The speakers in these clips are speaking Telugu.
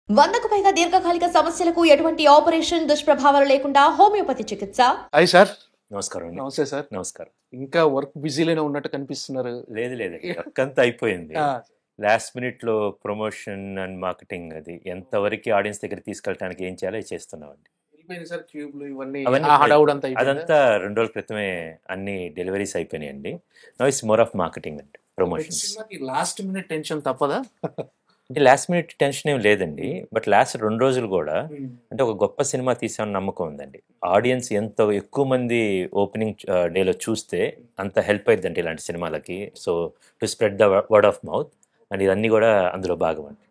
వందకు పైగా దీర్ఘకాలిక సమస్యలకు ఎటువంటి ఆపరేషన్ దుష్ప్రభావాలు లేకుండా హోమియోపతి చికిత్స. Hi sir. నమస్కారం అండి. నమస్తే సార్. నమస్కారం. ఇంకా వర్క్ బిజీలోనే ఉన్నట్టు కనిపిస్తున్నారు. లేదండి, వర్క్ అంతా అయిపోయింది. లాస్ట్ మినిట్ లో ప్రమోషన్ అండ్ మార్కెటింగ్ అది ఎంతవరకు ఆడియన్స్ దగ్గర తీసుకెళ్ళడానికి ఏం చేయాలో అది చేస్తున్నామండి. సార్ క్యూబ్లు ఇవన్నీ అవన్నీ హడావుడ్ అంతా అదంతా 2 రోజుల క్రితమే అన్ని డెలివరీస్ అయిపోయినాయండి. Now it's more of marketing అండి, ప్రమోషన్స్. లాస్ట్ మినిట్ టెన్షన్ తప్పదా? అంటే లాస్ట్ మినిట్ టెన్షన్ ఏం లేదండి, బట్ లాస్ట్ 2 రోజులు కూడా అంటే ఒక గొప్ప సినిమా తీసామని నమ్మకం ఉందండి. ఆడియన్స్ ఎంత ఎక్కువ మంది ఓపెనింగ్ డేలో చూస్తే అంత హెల్ప్ అవుతుందండి ఇలాంటి సినిమాలకి. So to spread the word of mouth and ఇవన్నీ కూడా అందులో భాగం అండి.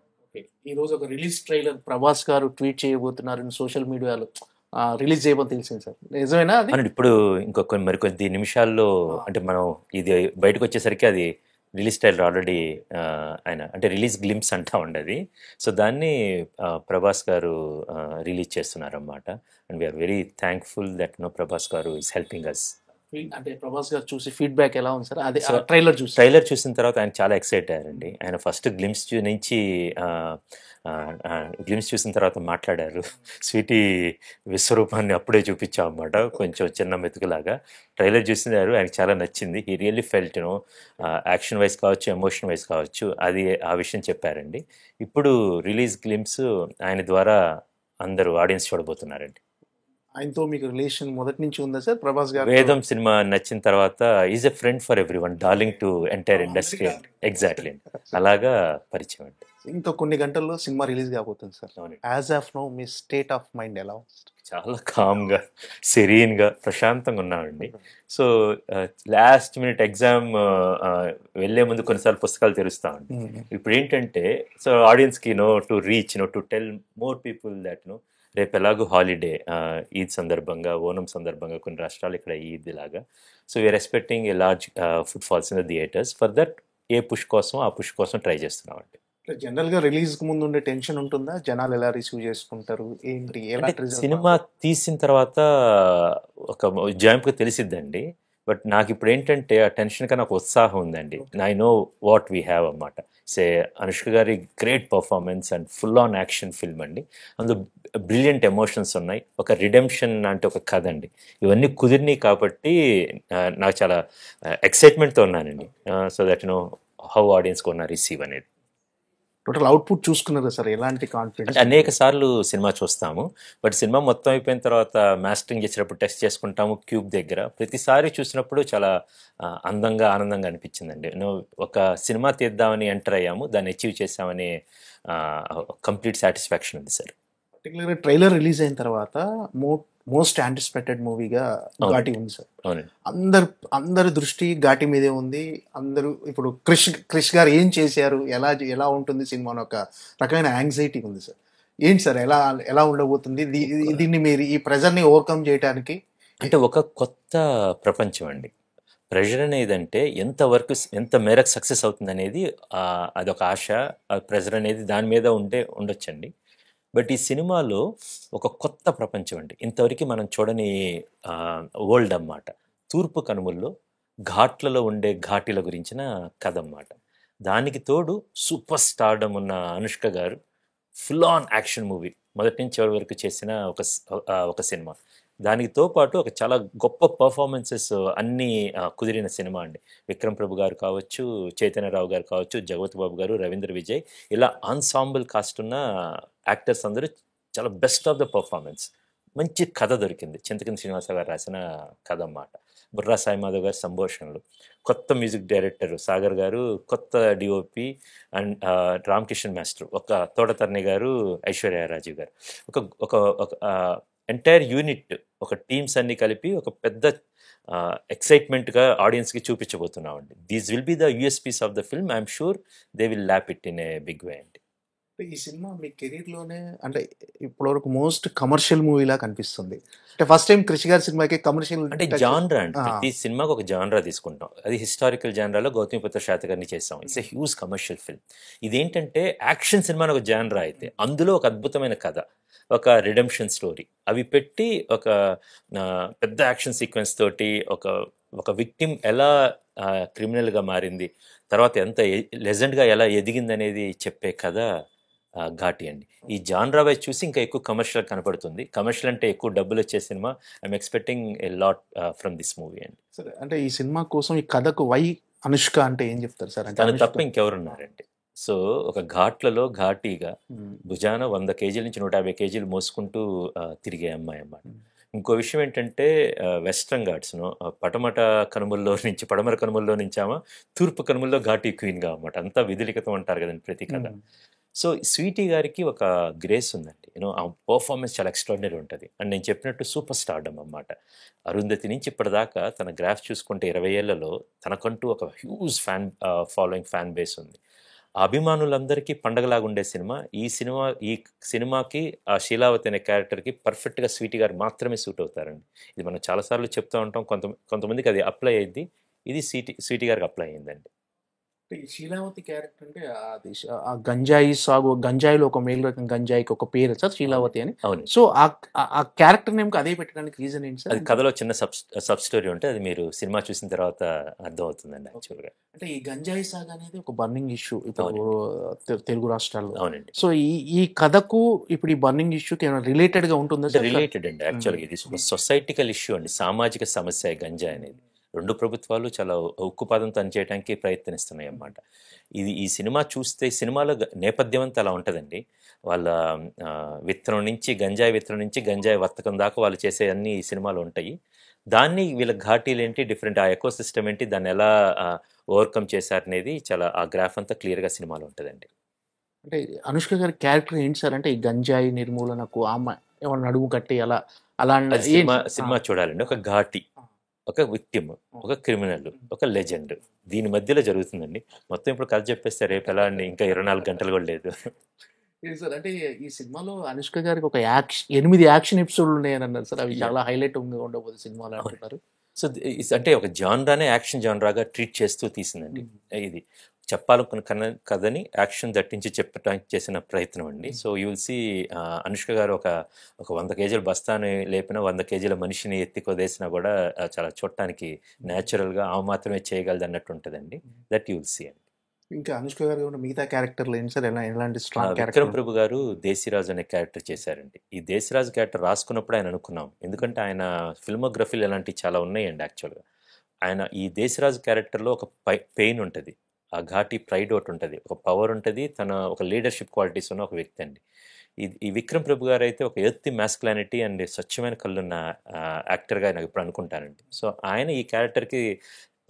ఈ రోజు ఒక రిలీజ్ ట్రైలర్ ప్రభాస్ గారు ట్వీట్ చేయబోతున్నారు సోషల్ మీడియాలో, రిలీజ్ చేయబోతే తెలిసింది సార్, నిజమేనా అది? అంటే ఇప్పుడు ఇంకొక మరికొద్ది నిమిషాల్లో అంటే మనం ఇది బయటకు వచ్చేసరికి అది రిలీజ్ ట్రైలర్ ఆల్రెడీ ఆయన అంటే రిలీజ్ గ్లింప్స్ అంటా ఉండదు. సో దాన్ని ప్రభాస్ గారు రిలీజ్ చేస్తున్నారన్నమాట. And we are very thankful that Prabhas garu is helping us. అంటే ప్రభాస్ గారు చూసి ఫీడ్బ్యాక్ ఎలా ఉంది సార్? అదే ట్రైలర్ చూసిన తర్వాత ఆయన చాలా ఎక్సైట్ అయ్యారండి. ఆయన ఫస్ట్ గ్లిమ్స్ నుంచి గ్లిమ్స్ చూసిన తర్వాత మాట్లాడారు. స్వీటీ విశ్వరూపాన్ని అప్పుడే చూపించాం అన్నమాట, కొంచెం చిన్న మెతుకులాగా. ట్రైలర్ చూసినారు, ఆయనకు చాలా నచ్చింది. He really felt action wise కావచ్చు, ఎమోషన్ వైజ్ కావచ్చు, అది ఆ విషయం చెప్పారండి. ఇప్పుడు రిలీజ్ గ్లిమ్స్ ఆయన ద్వారా అందరూ ఆడియన్స్ చూడబోతున్నారండి. ఆయనతో మీకు రిలేషన్ మొదటి నుంచి ఉందా సార్? ప్రభాస్ గారు వేదం సినిమా నచ్చిన తర్వాత is a friend for everyone, darling to entire industry. Exactly, అలాగా పరిచయం అండి. ఇంకా కొన్ని గంటల్లో సినిమా రిలీజ్ కాబోతుంది sir. As of no me state of mind ఎలా? చాలా కామ్గా, సెరీన్గా, ప్రశాంతంగా ఉన్నామండి. సో లాస్ట్ మినిట్ ఎగ్జామ్ వెళ్ళే ముందు కొన్నిసార్లు పుస్తకాలు తెరుస్తామండి. ఇప్పుడు ఏంటంటే సో ఆడియన్స్కి to reach to tell more people that రేపు ఎలాగో హాలిడే, ఈద్ సందర్భంగా, ఓనం సందర్భంగా కొన్ని రాష్ట్రాలు ఇక్కడ ఈద్ లాగా. So we are expecting a large footfalls in the theatres. For that a push కోసం ఆ పుష్ కోసం ట్రై చేస్తున్నామండి. జనరల్గా రిలీజ్కి ముందు ఉండే టెన్షన్ ఉంటుందా? జనాలు ఎలా రిసీవ్ చేసుకుంటారు ఏంటి? సినిమా తీసిన తర్వాత ఒక జాయింట్గా తెలిసిద్దండి. బట్ నాకు ఇప్పుడు ఏంటంటే ఆ టెన్షన్ కన్నా ఒక ఉత్సాహం ఉందండి. I know what we have అన్నమాట. సే అనుష్క గారి great performance and full on action film అండి. అందులో బ్రిలియంట్ ఎమోషన్స్ ఉన్నాయి, ఒక రిడెంప్షన్ అంటే ఒక కథ అండి. ఇవన్నీ కుదిరినాయి కాబట్టి నాకు చాలా ఎక్సైట్మెంట్తో ఉన్నానండి. సో దట్ హౌ ఆడియన్స్ కొన్న రిసీవ్ అనేది. టోటల్ అవుట్పుట్ చూసుకున్నారా సార్? ఎలాంటి కాన్ఫిడెన్స్? అంటే అనేక సార్లు సినిమా చూస్తాము, బట్ సినిమా మొత్తం అయిపోయిన తర్వాత మాస్టరింగ్ చేసేటప్పుడు టెస్ట్ చేసుకుంటాము క్యూబ్ దగ్గర. ప్రతిసారి చూసినప్పుడు చాలా అందంగా, ఆనందంగా అనిపించిందండి. ఒక సినిమా తీద్దామని ఎంటర్ అయ్యాము, దాన్ని అచీవ్ చేసామని కంప్లీట్ సాటిస్ఫాక్షన్ ఉంది సార్. పర్టికులర్గా ట్రైలర్ రిలీజ్ అయిన తర్వాత మోస్ట్ యాంటిసిపేటెడ్ మూవీగా ఘాటి ఉంది సార్. అందరి దృష్టి ఘాటి మీదే ఉంది. అందరూ ఇప్పుడు క్రిష్ గారు ఏం చేశారు, ఎలా ఉంటుంది సినిమా అని ఒక రకమైన యాంగ్జైటీ ఉంది సార్. ఏంటి సార్, ఎలా ఉండబోతుంది దీన్ని మీరు ఈ ప్రెజర్ని ఓవర్కమ్ చేయడానికి? అంటే ఒక కొత్త ప్రపంచం అండి. ప్రెషర్ అనేది అంటే ఎంత మేరకు సక్సెస్ అవుతుంది అనేది అదొక ఆశ. ప్రెషర్ అనేది దాని మీద ఉండొచ్చండి. బట్ ఈ సినిమాలో ఒక కొత్త ప్రపంచం అండి, ఇంతవరకు మనం చూడని వరల్డ్ అన్నమాట. తూర్పు కనుమల్లో ఘాట్లలో ఉండే ఘాటీల గురించిన కథ అన్నమాట. దానికి తోడు సూపర్ స్టార్డమ్ ఉన్న అనుష్క గారు ఫుల్ ఆన్ యాక్షన్ మూవీ మొదటి నుంచి చివరి వరకు చేసిన ఒక సినిమా. దానితో పాటు ఒక చాలా గొప్ప పర్ఫార్మెన్సెస్ అన్నీ కుదిరిన సినిమా అండి. విక్రమ్ ప్రభు గారు కావచ్చు, చైతన్యరావు గారు కావచ్చు, జగపతి బాబు గారు, రవీంద్ర విజయ్, ఇలా ఆన్సాంబుల్ కాస్ట్ ఉన్న యాక్టర్స్ అందరూ చాలా బెస్ట్ ఆఫ్ ద పర్ఫార్మెన్స్. మంచి కథ దొరికింది, చింతకింది శ్రీనివాసరావు గారు రాసిన కథ అన్నమాట. బుర్రా సాయి మాధవ్ గారి సంభాషణలు, కొత్త మ్యూజిక్ డైరెక్టర్ సాగర్ గారు, కొత్త డిఓపి అండ్ రామకిషన్ మాస్టర్, ఒక తోటతర్ని గారు, ఐశ్వర్య రాజీవ్ గారు, ఒక ఎంటైర్ యూనిట్, ఒక టీమ్స్ అన్ని కలిపి ఒక పెద్ద ఎక్సైట్మెంట్గా ఆడియన్స్కి చూపించబోతున్నామండి. These will be the USPs of the film. I'm sure they will lap it in a big way అండి. ఈ సినిమా మీ కెరీర్లోనే అంటే ఇప్పటివరకు మోస్ట్ కమర్షియల్ మూవీలా కనిపిస్తుంది. అంటే ఫస్ట్ టైం క్రిష్ గారి సినిమాకి కమర్షియల్ అంటే జాన్రా అంటే ప్రతి సినిమాకి ఒక జాన్రా తీసుకుంటాం. అది హిస్టారికల్ జాన్రాలో గౌతమిపుత్ర శాతకర్ణి చేస్తాం. It's a huge commercial film. ఇదేంటంటే యాక్షన్ సినిమా ఒక జాన్రా అయితే అందులో ఒక అద్భుతమైన కథ, ఒక రిడెంప్షన్ స్టోరీ అవి పెట్టి ఒక పెద్ద యాక్షన్ సీక్వెన్స్ తోటి ఒక విక్టిమ్ ఎలా క్రిమినల్గా మారింది, తర్వాత ఎంత లెజెండ్గా ఎలా ఎదిగింది అనేది చెప్పే కథ ఘాటి అండి. ఈ జాన్రా వైజ్ చూసి ఇంకా ఎక్కువ కమర్షియల్ కనపడుతుంది. కమర్షియల్ అంటే ఎక్కువ డబ్బులు వచ్చే cinema. I'm expecting a lot from this movie అండి. సరే, అంటే ఈ సినిమా కోసం ఈ కథకు అనుష్క అంటే ఏం చెప్తారు సార్? అంటే తను తప్ప ఇంకెవరున్నారండి? సో ఒక ఘాట్లలో ఘాటీగా భుజాన 100 కేజీల నుంచి 150 కేజీలు మోసుకుంటూ తిరిగే అమ్మాయి అన్నమాట. ఇంకో విషయం ఏంటంటే వెస్ట్రన్ ఘాట్స్ను పడమట కనుమల్లో నుంచి ఆమె తూర్పు కనుమల్లో ఘాటీ క్వీన్గా అన్నమాట. అంతా విధులిఖితం అంటారు కదండి ప్రతి కథ. సో స్వీటీ గారికి ఒక గ్రేస్ ఉందండి. ఆ పర్ఫార్మెన్స్ చాలా ఎక్స్ట్రాడినరీ ఉంటుంది. అండ్ నేను చెప్పినట్టు సూపర్ స్టార్డమ్ అన్నమాట. అరుంధతి నుంచి ఇప్పటిదాకా తన గ్రాఫ్ చూసుకుంటే 20 ఏళ్లలో తనకంటూ ఒక హ్యూజ్ ఫాలోయింగ్ ఫ్యాన్ బేస్ ఉంది. ఆ అభిమానులందరికీ పండగలాగా ఉండే సినిమా. ఈ సినిమాకి ఆ శీలావతి అనే క్యారెక్టర్కి పర్ఫెక్ట్గా స్వీటీ గారు మాత్రమే సూట్ అవుతారండి. ఇది మనం చాలాసార్లు చెప్తూ ఉంటాం. కొంతమందికి అది అప్లై అయ్యింది. ఇది స్వీటీ గారికి అప్లై అయ్యిందండి. ఈ శీలావతి క్యారెక్టర్ అంటే అది ఆ గంజాయిలో ఒక మేల్ రకం గంజాయికి ఒక పేరు సార్ శీలావతి అని. అవును. సో ఆ క్యారెక్టర్ నేమ్ అదే పెట్టడానికి రీజన్ ఏంటి సార్? అది కథలో చిన్న సబ్ స్టోరీ ఉంటే అది మీరు సినిమా చూసిన తర్వాత అర్థం అవుతుందండి యాక్చువల్గా. అంటే ఈ గంజాయి సాగ్ అనేది ఒక బర్నింగ్ ఇష్యూ ఇప్పుడు తెలుగు రాష్ట్రాల్లో. అవునండి. సో ఈ కథకు ఇప్పుడు ఈ బర్నింగ్ ఇష్యూకి ఏమైనా రిలేటెడ్ గా ఉంటుందా? రిలేటెడ్ అండి యాక్చువల్గా. ఇది సొసైటికల్ ఇష్యూ అండి, సామాజిక సమస్య గంజాయి అనేది. 2 ప్రభుత్వాలు చాలా ఉక్కుపాదం పనిచేయడానికి ప్రయత్నిస్తున్నాయి అన్నమాట. ఈ సినిమా చూస్తే సినిమాలో నేపథ్యం అంతా అలా ఉంటుందండి. వాళ్ళ గంజాయి విత్తనం నుంచి గంజాయి వర్తకం దాకా వాళ్ళు చేసే అన్ని ఈ సినిమాలు ఉంటాయి. దాన్ని వీళ్ళ ఘాటీలు ఏంటి, డిఫరెంట్ ఆ ఎకో సిస్టమ్ ఏంటి, దాన్ని ఎలా ఓవర్కమ్ చేశారనేది చాలా ఆ గ్రాఫ్ అంతా క్లియర్గా సినిమాలో ఉంటుందండి. అంటే అనుష్క గారి క్యారెక్టర్ ఏంటి సార్? అంటే ఈ గంజాయి నిర్మూలనకు అమ్మాయి ఏమన్నా నడుము కట్టి అలా సినిమా చూడాలండి. ఒక ఘాటి, ఒక విక్టిమ్, ఒక క్రిమినల్, ఒక లెజెండ్, దీని మధ్యలో జరుగుతుందండి మొత్తం. ఇప్పుడు కథ చెప్పేస్తే రేపు ఎలా అండి, ఇంకా 24 గంటలు కూడా లేదు. సార్ అంటే ఈ సినిమాలో అనుష్క గారికి ఒక 8 యాక్షన్ ఎపిసోడ్లు ఉన్నాయని అన్నారు సార్. అవి చాలా హైలైట్ ఉండబోతుంది సినిమాలో అంటున్నారు. సో అంటే ఒక జాన్రానే యాక్షన్ జాన్రాగా ట్రీట్ చేస్తూ తీసిందండి. ఇది చెప్పాలనుకున్న కథని యాక్షన్ దట్టించి చెప్పడానికి చేసిన ప్రయత్నం అండి. So you will see Anushka గారు ఒక 100 కేజీల బస్తాని లేపిన 100 కేజీల మనిషిని ఎత్తికొదేసినా కూడా చాలా చూడటానికి న్యాచురల్గా ఆ మాత్రమే చేయగలదు అన్నట్టు ఉంటుందండి. దట్ యూ విల్ సీ అండి. ఇంకా అనుష్క గారు మిగతా క్యారెక్టర్లు ఏంటి సార్? ఎలాంటి స్ట్రాంగ్ విక్రమ్ ప్రభు గారు దేశీరాజు అనే క్యారెక్టర్ చేశారండి. ఈ దేశీరాజు క్యారెక్టర్ రాసుకున్నప్పుడు ఆయన అనుకున్నాం, ఎందుకంటే ఆయన ఫిల్మోగ్రఫీలు ఇలాంటివి చాలా ఉన్నాయండి యాక్చువల్గా. ఆయన ఈ దేశీరాజు క్యారెక్టర్లో ఒక పెయిన్ ఉంటుంది, ఆ ఘాటి ప్రైడ్ ఒకటి ఉంటుంది, ఒక పవర్ ఉంటుంది, తన ఒక లీడర్షిప్ క్వాలిటీస్ ఉన్న ఒక వ్యక్తి అండి. ఈ విక్రమ్ ప్రభు గారు అయితే ఒక ఎర్త్ మ్యాస్కులానిటీ అండ్ స్వచ్ఛమైన కళ్ళున్న యాక్టర్గా నాకు ఇప్పుడు అనుకుంటానండి. సో ఆయన ఈ క్యారెక్టర్కి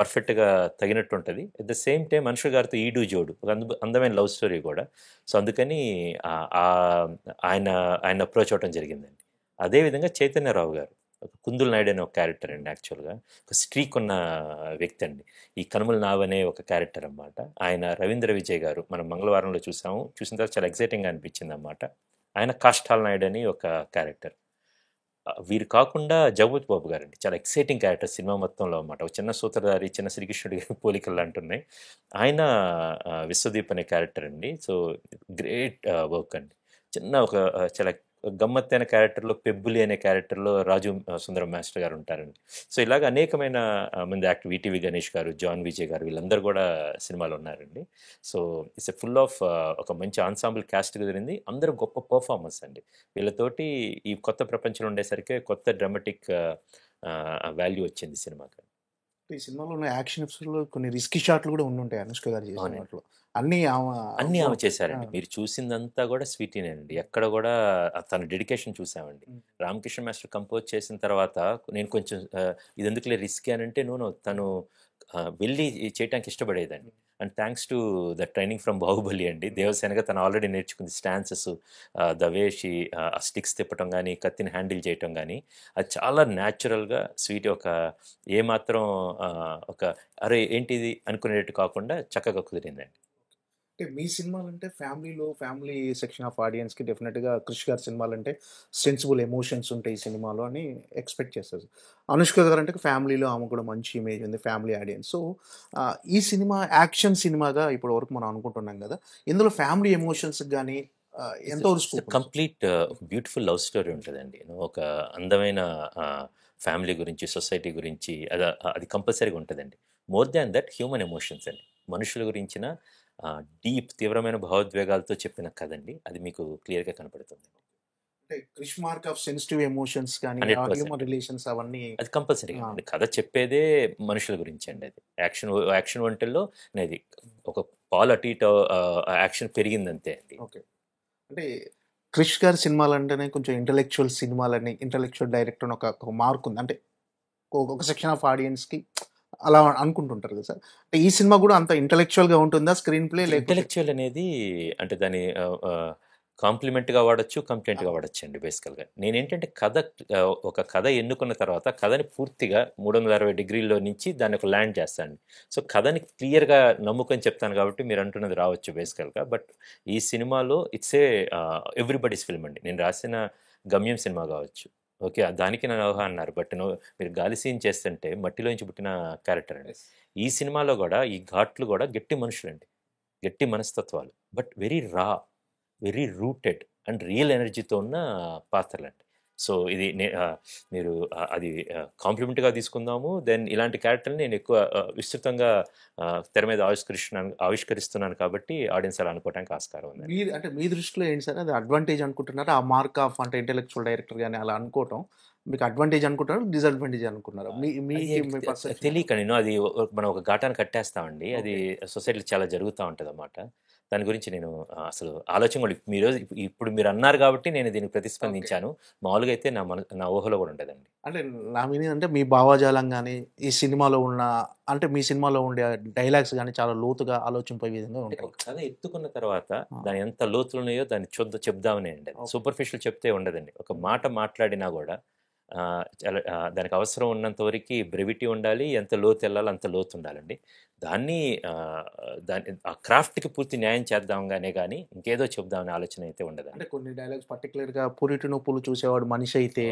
పర్ఫెక్ట్గా తగినట్టు ఉంటుంది. At the same time Anushka గారితో ఈడు జోడు, ఒక అందమైన లవ్ స్టోరీ కూడా. సో అందుకని ఆయన అప్రోచ్ అవ్వడం జరిగిందండి. అదేవిధంగా చైతన్యరావు గారు కుందుల్ నాయుడు అనే ఒక క్యారెక్టర్ అండి. యాక్చువల్గా ఒక స్ట్రీక్ ఉన్న వ్యక్తి అండి. ఈ కనుమల నావ్ అనే ఒక క్యారెక్టర్ అన్నమాట. ఆయన రవీంద్ర విజయ్ గారు మనం మంగళవారంలో చూసిన తర్వాత చాలా ఎక్సైటింగ్గా అనిపించింది అన్నమాట. ఆయన కాష్టాల్ నాయుడు అని ఒక క్యారెక్టర్. వీరు కాకుండా జగపతి బాబు గారండి, చాలా ఎక్సైటింగ్ క్యారెక్టర్ సినిమా మొత్తంలో అన్నమాట. ఒక చిన్న సూత్రధారి, చిన్న శ్రీకృష్ణుడి పోలికలు అంటున్నాయి. ఆయన విశ్వదీప్ అనే క్యారెక్టర్ అండి. సో గ్రేట్ వర్క్ అండి. ఒక చాలా గమ్మత్తైన క్యారెక్టర్లో పెబ్బులి అనే క్యారెక్టర్లో రాజు సుందరం మాస్టర్ గారు ఉంటారండి. సో ఇలాగ అనేకమైన మంది యాక్టర్, విటివి గణేష్ గారు, జాన్ విజయ్ గారు, వీళ్ళందరూ కూడా సినిమాలో ఉన్నారండి. So it's a full of ఒక మంచి ఆన్సాంబుల్ క్యాస్ట్ కుదిరింది. అందరూ గొప్ప పర్ఫార్మెన్స్ అండి. వీళ్ళతోటి ఈ కొత్త ప్రపంచంలో ఉండేసరికి కొత్త డ్రామాటిక్ వాల్యూ వచ్చింది సినిమాకి. ఈ సినిమాలో ఉన్న యాక్షన్ ఎపిసోడ్లో కొన్ని రిస్కీ షాట్లు కూడా ఉండుంటాయి అనుష్క గారు చేసిన వాటిలో. అన్నీ ఆమె చేశారండి. మీరు చూసిందంతా కూడా స్వీటీనేనండి. ఎక్కడ కూడా తన డెడికేషన్ చూసామండి. రామకృష్ణ మాస్టర్ కంపోజ్ చేసిన తర్వాత నేను కొంచెం ఇది ఎందుకులే రిస్క్ అని అంటే తను వెళ్ళి చేయడానికి ఇష్టపడేదండి. And thanks to the training from Baahubali అండి. దేవసేనగా తను ఆల్రెడీ నేర్చుకుంది stances, the way she sticks తిప్పటం కానీ, కత్తిని హ్యాండిల్ చేయటం కానీ, అది చాలా న్యాచురల్గా స్వీట్ ఏమాత్రం ఒక అరే ఏంటిది అనుకునేటట్టు కాకుండా చక్కగా కుదిరిందండి. అంటే మీ సినిమాలు అంటే ఫ్యామిలీ సెక్షన్ ఆఫ్ ఆడియన్స్కి డెఫినెట్గా క్రిష్ గారి సినిమాలు అంటే సెన్సిబుల్ ఎమోషన్స్ ఉంటాయి ఈ సినిమాలో అని ఎక్స్పెక్ట్ చేస్తారు. అనుష్క గారు అంటే ఫ్యామిలీలో ఆమె కూడా మంచి ఇమేజ్ ఉంది, ఫ్యామిలీ ఆడియన్స్. సో ఈ సినిమా యాక్షన్ సినిమాగా ఇప్పటి వరకు మనం అనుకుంటున్నాం కదా, ఇందులో ఫ్యామిలీ ఎమోషన్స్ కానీ ఎంతో కంప్లీట్ బ్యూటిఫుల్ లవ్ స్టోరీ ఉంటుందండి. ఒక అందమైన ఫ్యామిలీ గురించి, సొసైటీ గురించి అది కంపల్సరీగా ఉంటుందండి. More than that human emotions అండి, మనుషుల గురించిన డీప్ తీవ్రమైన భావోద్వేగాలతో చెప్పిన కథ అండి. అది మీకు క్లియర్గా కనపడుతుంది. అంటే Krish mark of sensitive emotions కానీ 100%. హ్యూమన్ రిలేషన్స్ అవన్నీ అది కంపల్సరీగా ఆ. అండి. కథ చెప్పేదే మనుషుల గురించి అండి. అది యాక్షన్ వంటల్లో అనేది ఒక పాలు అటు ఇటు యాక్షన్ పెరిగిందంతే అండి. ఓకే. అంటే క్రిష్ గారి సినిమాలు అంటేనే కొంచెం ఇంటలెక్చువల్ సినిమాలని ఇంటలెక్చువల్ డైరెక్టర్ అని ఒక మార్క్ ఉంది. అంటే ఒక సెక్షన్ ఆఫ్ ఆడియన్స్కి అలా అనుకుంటుంటారు కదా సార్. అంటే ఈ సినిమా కూడా అంత ఇంటలెక్చువల్గా ఉంటుందా స్క్రీన్ ప్లే లేకపోతే ఇంటెలెక్చువల్ అనేది అంటే దాని కాంప్లిమెంట్గా వాడచ్చు, కంప్లైంట్గా వాడచ్చు అండి. బేసికల్గా నేనేంటంటే ఒక కథ ఎన్నుకున్న తర్వాత కథని పూర్తిగా 360 డిగ్రీల్లో నుంచి దాన్ని ఒక ల్యాండ్ చేస్తాను. సో కథని క్లియర్గా నమ్ముకొని చెప్తాను కాబట్టి మీరు అంటున్నది రావచ్చు బేసికల్గా. బట్ ఈ సినిమాలో ఇట్స్ ఏ ఎవ్రీబడీస్ ఫిల్మ్ అండి. నేను రాసిన గమ్యం సినిమా కావచ్చు, ఓకే, దానికి నా ఊహ అన్నారు. బట్ మీరు గాలి సీన్ చేస్తుంటే మట్టిలోంచి పుట్టిన క్యారెక్టర్ అండి. ఈ సినిమాలో కూడా ఈ ఘాట్లు కూడా గట్టి మనుషులండి, గట్టి మనస్తత్వాలు, but very rooted and real ఎనర్జీతో ఉన్న పాత్రలండి. సో ఇది మీరు అది కాంప్లిమెంట్గా తీసుకుందాము. దెన్ ఇలాంటి క్యారెక్టర్ని నేను ఎక్కువ విస్తృతంగా తెర మీద ఆవిష్కరిస్తున్నాను కాబట్టి ఆడియన్స్ అలా అనుకోవడానికి ఆస్కారం ఉంది. మీరు అంటే మీ దృష్టిలో ఏంటి సార్, అది అడ్వాంటేజ్ అనుకుంటున్నారా? ఆ మార్క్ ఆఫ్ అంటే ఇంటెలెక్చువల్ డైరెక్టర్ కానీ అలా అనుకోవటం మీకు అడ్వాంటేజ్ అనుకుంటారా, డిసడ్వాంటేజ్ అనుకున్నారా? తెలియక నేను అది మనం ఒక ఘాటాన్ని కట్టేస్తామండి. అది సొసైటీలో చాలా జరుగుతూ ఉంటుంది అన్నమాట. దాని గురించి నేను అసలు ఆలోచన కూడా ఇప్పుడు మీరు అన్నారు కాబట్టి నేను దీనికి ప్రతిస్పందించాను. మామూలుగా అయితే నా ఊహలో కూడా ఉండదండి. అంటే నా మీనింగ్ అంటే మీ భావజాలం కానీ ఈ సినిమాలో ఉన్న అంటే మీ సినిమాలో ఉండే డైలాగ్స్ కానీ చాలా లోతుగా ఆలోచింపే విధంగా ఉంటాయి. కథ ఎత్తుకున్న తర్వాత దాని ఎంత లోతులు ఉన్నాయో దాన్ని చెప్దామనే అండి. సూపర్ఫిషియల్ చెప్తే ఉండదండి. ఒక మాట మాట్లాడినా కూడా చాలా దానికి అవసరం ఉన్నంత వరకు బ్రెవిటీ ఉండాలి, ఎంత లోతు వెళ్ళాలో అంత లోతు ఉండాలండి. దాన్ని ఆ క్రాఫ్ట్కి పూర్తి న్యాయం చేద్దాంగానే కానీ ఇంకేదో చెప్దామనే ఆలోచన అయితే ఉండదు. అంటే కొన్ని డైలాగ్స్ పర్టికులర్గా పురిటి నొప్పులు చూసేవాడు మనిషి అయితే,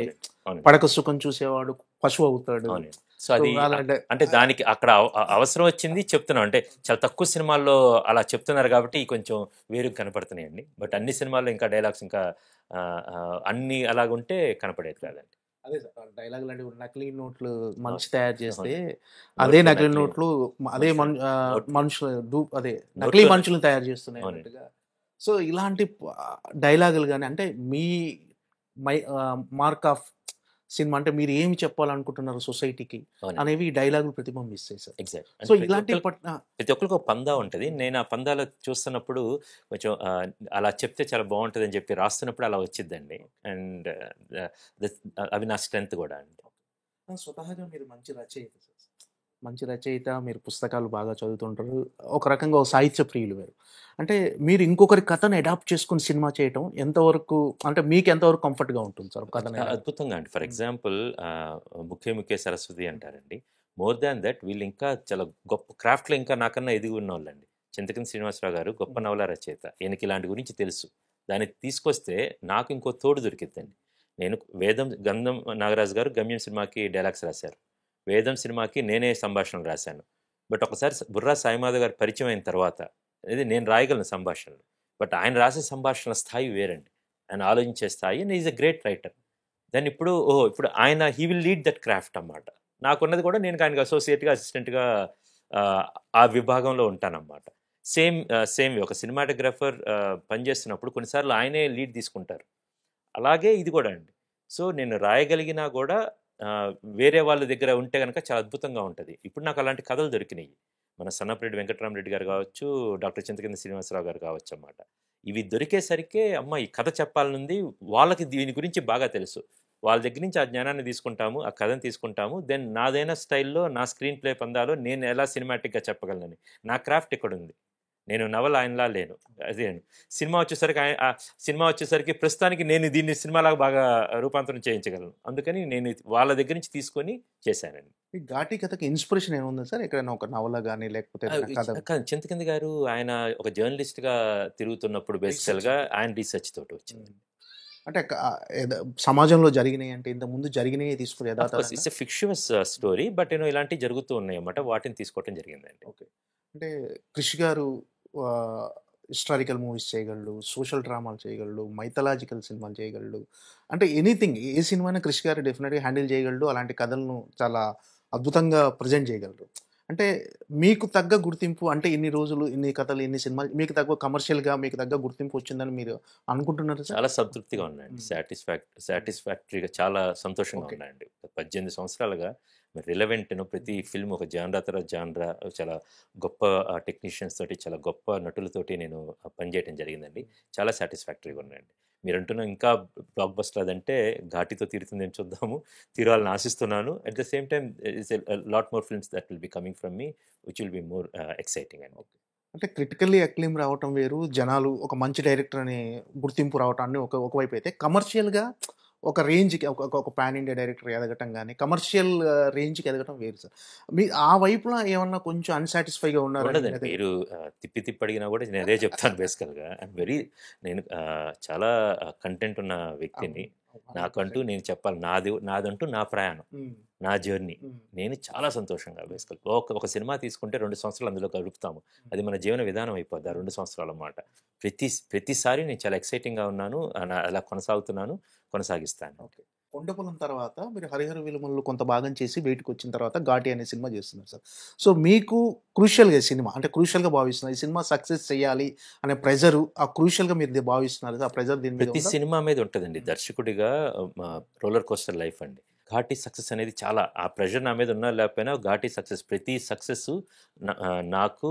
అవును, పడక సుఖం చూసేవాడు పశువు అవుతాడు. అవును. సో అది అంటే దానికి అక్కడ అవసరం వచ్చింది చెప్తున్నాం. అంటే చాలా తక్కువ సినిమాల్లో అలా చెప్తున్నారు కాబట్టి కొంచెం వేరుగా కనపడుతున్నాయండి. బట్ అన్ని సినిమాల్లో ఇంకా డైలాగ్స్ ఇంకా అన్ని అలాగుంటే కనపడేది కాదండి. అదే సార్ డైలాగ్ లాంటి నకిలీ నోట్లు మనిషి తయారు చేస్తే అదే నకిలీ నోట్లు అదే మనుషులు అదే నకిలీ మనుషులను తయారు చేస్తున్నాయి అన్నట్టుగా. సో ఇలాంటి డైలాగులు కానీ అంటే మీ మార్క్ ఆఫ్ సినిమా అంటే మీరు ఏమి చెప్పాలనుకుంటున్నారు సొసైటీకి అనేవి డైలాగులు ప్రతిబింబిస్తాయి సార్. ఎగ్జాక్ట్. సో ఇలాంటి ప్రతి ఒక్కరికి ఒక పందా ఉంటుంది. నేను ఆ పందాలో చూస్తున్నప్పుడు కొంచెం అలా చెప్తే చాలా బాగుంటుంది అని చెప్పి రాస్తున్నప్పుడు అలా వచ్చిద్దండి. అండ్ అవి నా స్ట్రెంగ్త్ కూడా అండి. స్వతహాగా మీరు మంచి రచయిత, మీరు పుస్తకాలు బాగా చదువుతుంటారు, ఒక రకంగా ఒక సాహిత్య ప్రియులు మీరు. అంటే మీరు ఇంకొకరి కథను అడాప్ట్ చేసుకుని సినిమా చేయటం ఎంతవరకు అంటే మీకు ఎంతవరకు కంఫర్ట్గా ఉంటుంది సార్ కథ? అద్భుతంగా అండి. ఫర్ ఎగ్జాంపుల్ ముఖ్య సరస్వతి అంటారండి. మోర్ దాన్ దట్ వీళ్ళు ఇంకా చాలా గొప్ప క్రాఫ్ట్లో ఇంకా నాకన్నా ఎదిగి ఉన్న వాళ్ళండి. చింతకింది శ్రీనివాసరావు గారు గొప్ప నవల రచయిత. ఈయనకి ఇలాంటి గురించి తెలుసు. దాన్ని తీసుకొస్తే నాకు ఇంకో తోడు దొరికిద్దండి. నేను గంధం నాగరాజు గారు గమ్యం సినిమాకి డైలాగ్స్ రాశారు. వేదం సినిమాకి నేనే సంభాషణలు రాశాను. బట్ ఒకసారి బుర్రా సాయిమాధవ్ గారు పరిచయం అయిన తర్వాత ఇది నేను రాయగలను సంభాషణలు, బట్ ఆయన రాసే సంభాషణల స్థాయి వేరండి. ఆయన ఆలోచించే స్థాయి. And is a great writer. Then ఇప్పుడు ఆయన he will lead that craft అన్నమాట. నాకున్నది కూడా నేను ఆయనకు అసోసియేట్గా అసిస్టెంట్గా ఆ విభాగంలో ఉంటానన్నమాట. సేమ్ ఒక సినిమాటోగ్రాఫర్ పనిచేస్తున్నప్పుడు కొన్నిసార్లు ఆయనే లీడ్ తీసుకుంటారు. అలాగే ఇది కూడా అండి. సో నేను రాయగలిగినా కూడా వేరే వాళ్ళ దగ్గర ఉంటే కనుక చాలా అద్భుతంగా ఉంటుంది. ఇప్పుడు నాకు అలాంటి కథలు దొరికినాయి. మన సన్నపరెడ్డి వెంకటరామరెడ్డి గారు కావచ్చు, డాక్టర్ చింతకింది శ్రీనివాసరావు గారు కావచ్చు అన్నమాట. ఇవి దొరికేసరికే అమ్మ ఈ కథ చెప్పాలనుంది, వాళ్ళకి దీని గురించి బాగా తెలుసు. వాళ్ళ దగ్గర నుంచి ఆ జ్ఞానాన్ని తీసుకుంటాము, ఆ కథను తీసుకుంటాము. దెన్ నాదైన స్టైల్లో నా స్క్రీన్ ప్లే పందాలో నేను ఎలా సినిమాటిక్గా చెప్పగలనని నా క్రాఫ్ట్ ఇక్కడ ఉంది. నేను నవల ఆయనలా లేను. అదే సినిమా వచ్చేసరికి ప్రస్తుతానికి నేను దీన్ని సినిమాలాగా బాగా రూపాంతరం చేయించగలను. అందుకని నేను వాళ్ళ దగ్గర నుంచి తీసుకొని చేశానండి. ఈ ఘాటి కథకి ఇన్స్పిరేషన్ ఏముంది సార్? ఎక్కడైనా ఒక నవల కానీ లేకపోతే చింతకింది గారు ఆయన ఒక జర్నలిస్ట్గా తిరుగుతున్నప్పుడు బేసికల్గా ఆయన రీసెర్చ్ తోటి వచ్చింది. అంటే సమాజంలో జరిగినాయి అంటే ఇంత ముందు జరిగినాయి తీసుకుని ఇట్స్ ఎ ఫిక్షువస్ స్టోరీ, బట్ ఇలాంటివి జరుగుతూ ఉన్నాయి అన్నమాట. వాటిని తీసుకోవటం జరిగిందండి. ఓకే. అంటే క్రిష్ గారు హిస్టారికల్ మూవీస్ చేయగలడు, సోషల్ డ్రామాలు చేయగలడు, మైథలాజికల్ సినిమాలు చేయగలడు. అంటే ఎనీథింగ్ ఏ సినిమాని క్రిష్ గారు డెఫినెట్గా హ్యాండిల్ చేయగలడు. అలాంటి కథలను చాలా అద్భుతంగా ప్రజెంట్ చేయగలరు. అంటే మీకు తగ్గ గుర్తింపు అంటే ఇన్ని రోజులు, ఇన్ని కథలు, ఇన్ని సినిమాలు మీకు తగ్గ కమర్షియల్‌గా మీకు తగ్గ గుర్తింపు వచ్చిందని మీరు అనుకుంటున్నారా సార్? చాలా సంతృప్తిగా ఉన్నాయండి. హ్మ్. సాటిస్ఫాక్టరీగా చాలా సంతోషంగా ఓకే. ఉన్నాయండి. 18 సంవత్సరాలుగా రిలవెంట్‌ను ప్రతి ఫిల్మ్ ఒక జానరా తర్వాత జానరా చాలా గొప్ప టెక్నీషియన్స్ తోటి, చాలా గొప్ప నటులతోటి నేను పనిచేయటం జరిగిందండి. చాలా సాటిస్ఫాక్టరీగా ఉన్నాయండి. మీరంటున్న ఇంకా బ్లాక్ బస్టర్ అదంటే ఘాటితో తీరుతుందని చూద్దాము. తీరాలని ఆశిస్తున్నాను. At the same time it's a lot more films that will be coming from me which will be more exciting అండి. అంటే క్రిటికల్లీ అక్లెయిమ్ రావటం వేరు. జనాలు ఒక మంచి డైరెక్టర్ అని గుర్తింపు రావటాన్ని ఒకవైపు అయితే, కమర్షియల్‌గా ఒక రేంజ్‌కి ఒక ఒక ఒక పాన్ ఇండియా డైరెక్టర్ ఎదగటం గాని, కమర్షియల్ రేంజ్‌కి ఎదగటం వేరు సార్. మీ ఆ వైపున ఏమన్నా కొంచెం అన్‌సాటిస్ఫై‌గా ఉన్నారా? ఉండదండి. మీరు తిప్పి తిప్పి అడిగినా కూడా నేను అదే చెప్తాను బేసికల్‌గా. నేను చాలా కంటెంట్ ఉన్న వ్యక్తిని. నాకంటూ నేను చెప్పాలి నాదంటూ నా ప్రయాణం. హ్మ్. నా జర్నీ. హ్మ్. నేను చాలా సంతోషంగా బేసికల్‌గా ఒక సినిమా తీసుకుంటే 2 సంవత్సరాలు అందులో గడుపుతాము. అది మన జీవన విధానం అయిపోద్ది ఆ 2 సంవత్సరాలన్నమాట. ప్రతిసారి నేను చాలా ఎక్సైటింగ్‌గా ఉన్నాను. అలా కొనసాగుతున్నాను. కొనసాగిస్తాను. ఓకే. 'కొండపొలం' తర్వాత మీరు 'హరిహర వీరమల్లులో' కొంత భాగం చేసి బయటికొచ్చిన తర్వాత 'ఘాటి' అనే సినిమా చేస్తున్నారు సార్. సో, మీకు క్రూషియల్‌గా ఈ సినిమా అంటే క్రూషియల్‌గా భావిస్తున్నారు. ఈ సినిమా సక్సెస్ చేయాలి అనే ప్రెషరు ఆ క్రూషియల్‌గా మీరు భావిస్తున్నారు. ఆ ప్రెషర్ దీని మీద ప్రతి ఉందా? సినిమా మీద ఉంటదండి. హ్మ్. దర్శకుడిగా రోలర్ కోస్టర్ లైఫ్ అండి. 'ఘాటి' సక్సెస్ అనేది చాలా ఆ ప్రెషర్ నా మీద ఉన్నా లేకపోయినా 'ఘాటి' సక్సెస్ ప్రతి సక్సెస్సు నాకు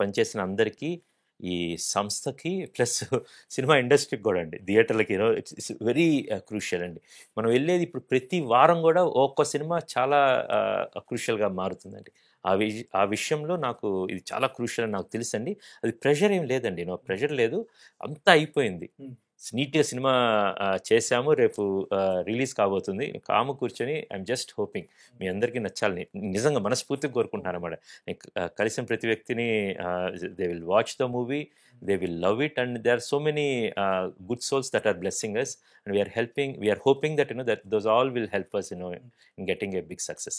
పనిచేసిన అందరికీ, ఈ సంస్థకి ప్లస్ సినిమా ఇండస్ట్రీకి గూడా అండి. థియేటర్‌లకి ఇట్స్ వెరీ క్రూషియల్ అండి. మనం వెళ్ళేది ఇప్పుడు ప్రతి వారం గూడా ఒక్కో సినిమా చాలా క్రూషియల్‌గా మారుతుందండి. ఆ విషయంలో నాకు ఇది చాలా క్రూషియల్ అని నాకు తెలుసండి. అది ప్రెషర్ ఏం లేదండి. ప్రెషర్ లేదు. అంతా అయిపోయింది. హ్మ్. నీట్‌గా సినిమా చేశాము. రేపు రిలీజ్ కాబోతుంది. కాము కూర్చొని ఐయామ్ జస్ట్ హోపింగ్ మీ అందరికీ నచ్చాలని నిజంగా మనస్ఫూర్తిగా కోరుకుంటున్నానన్నమాట. కలిసిన ప్రతి వ్యక్తిని they will watch the movie. They will love it and there are so many good souls that are blessing us and we are hoping that that those all will help us in getting a big success.